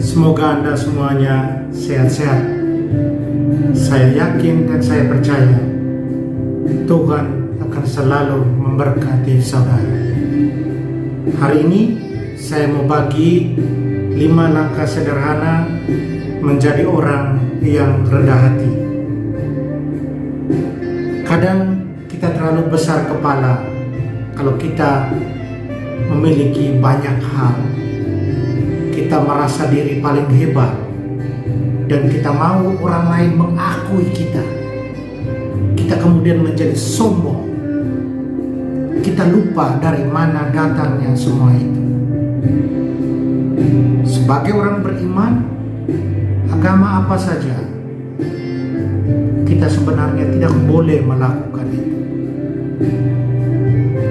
Semoga Anda semuanya sehat-sehat. Saya yakin dan saya percaya Tuhan akan selalu memberkati saudara. Hari ini saya mau bagi 5 langkah sederhana menjadi orang yang rendah hati. Kadang kita terlalu besar kepala kalau kita memiliki banyak hal. Kita merasa diri paling hebat dan kita mau orang lain mengakui kita. Kita kemudian menjadi sombong. Kita lupa dari mana datangnya semua itu. Sebagai orang beriman, agama apa saja, kita sebenarnya tidak boleh melakukan itu.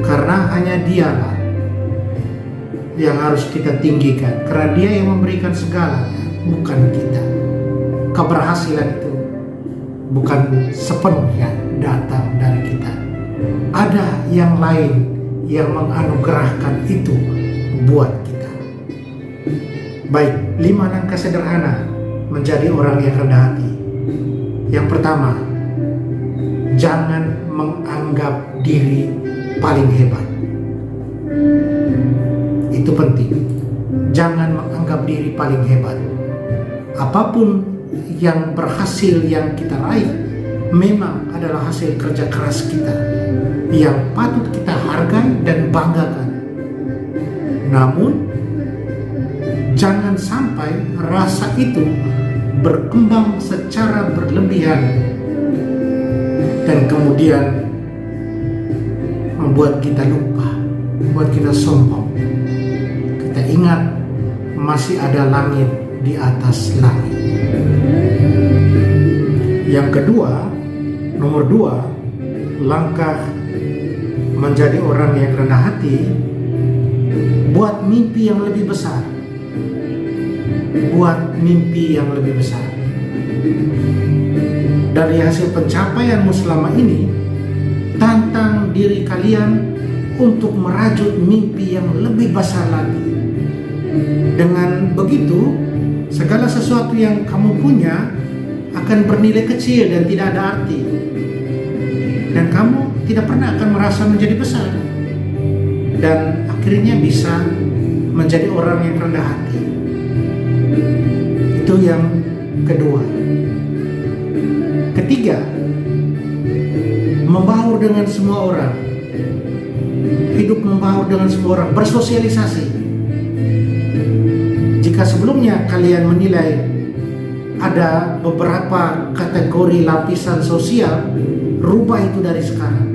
Karena hanya Dialah yang harus kita tinggikan, karena Dia yang memberikan segalanya, bukan kita. Keberhasilan itu bukan sepenuhnya datang dari kita. Ada yang lain yang menganugerahkan itu buat kita. Baik, 5 langkah sederhana menjadi orang yang rendah hati. Yang pertama, jangan menganggap diri paling hebat. Itu penting. Jangan menganggap diri paling hebat. Apapun yang berhasil yang kita raih memang adalah hasil kerja keras kita yang patut kita hargai dan banggakan. Namun jangan sampai rasa itu berkembang secara berlebihan dan kemudian membuat kita lupa, membuat kita sombong. Kita ingat masih ada langit di atas langit. Yang kedua, nomor 2, langkah menjadi orang yang rendah hati, buat mimpi yang lebih besar. Buat mimpi yang lebih besar. Dari hasil pencapaianmu selama ini, tantang diri kalian untuk merajut mimpi yang lebih besar lagi. Dengan begitu, segala sesuatu yang kamu punya akan bernilai kecil dan tidak ada arti. Dan kamu tidak pernah akan merasa menjadi besar. Dan akhirnya bisa menjadi orang yang rendah hati. Itu yang kedua. Ketiga, membaur dengan semua orang. Hidup membaur dengan semua orang, bersosialisasi. Jika sebelumnya kalian menilai ada beberapa kategori lapisan sosial, rubah itu dari sekarang.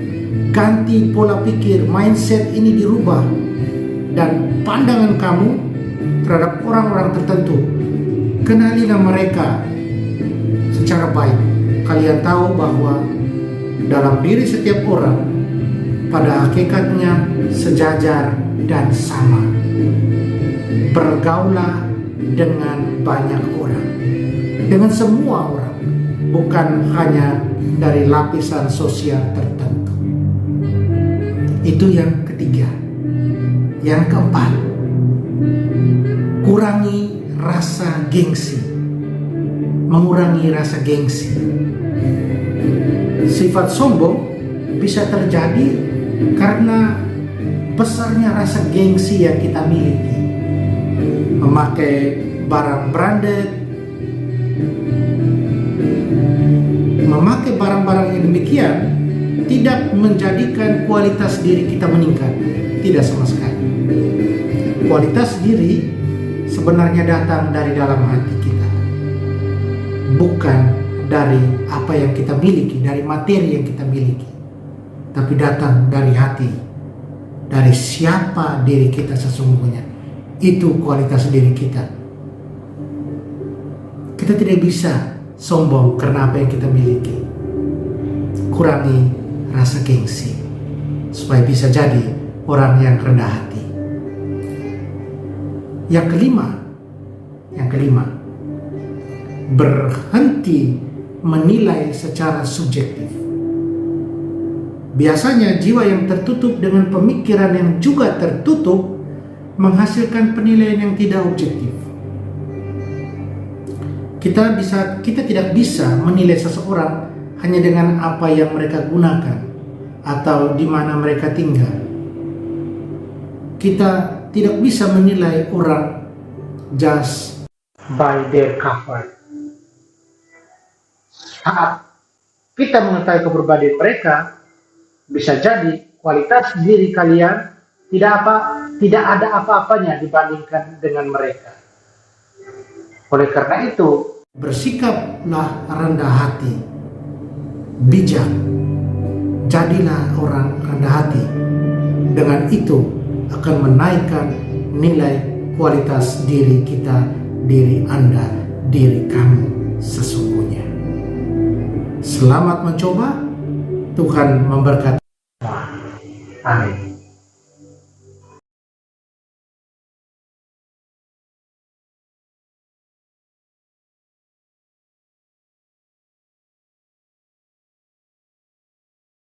Ganti pola pikir, mindset ini dirubah. Dan pandangan kamu terhadap orang-orang tertentu, kenalilah mereka secara baik. Kalian tahu bahwa dalam diri setiap orang pada hakikatnya sejajar dan sama. Bergaulah dengan banyak orang, dengan semua orang, bukan hanya dari lapisan sosial tertentu. Itu yang ketiga. Yang keempat, kurangi rasa gengsi. Mengurangi rasa gengsi. Sifat sombong bisa terjadi karena besarnya rasa gengsi yang kita miliki. Memakai barang branded, memakai barang-barang yang demikian tidak menjadikan kualitas diri kita meningkat. Tidak sama sekali. Kualitas diri sebenarnya datang dari dalam hati kita, bukan dari apa yang kita miliki, dari materi yang kita miliki, tapi datang dari hati, dari siapa diri kita sesungguhnya. Itu kualitas diri kita. Kita tidak bisa sombong karena apa yang kita miliki. Kurangi rasa gengsi supaya bisa jadi orang yang rendah hati. Yang kelima, berhenti menilai secara subjektif. Biasanya jiwa yang tertutup dengan pemikiran yang juga tertutup menghasilkan penilaian yang tidak objektif. Kita tidak bisa menilai seseorang hanya dengan apa yang mereka gunakan atau di mana mereka tinggal. Kita tidak bisa menilai orang just by their cover. Saat kita mengetahui kepribadian mereka, bisa jadi kualitas diri kalian tidak ada apa-apanya dibandingkan dengan mereka. Oleh karena itu, bersikaplah rendah hati, bijak, jadilah orang rendah hati. Dengan itu akan menaikkan nilai kualitas diri kita, diri Anda, diri kamu sesungguhnya. Selamat mencoba, Tuhan memberkati. Amin.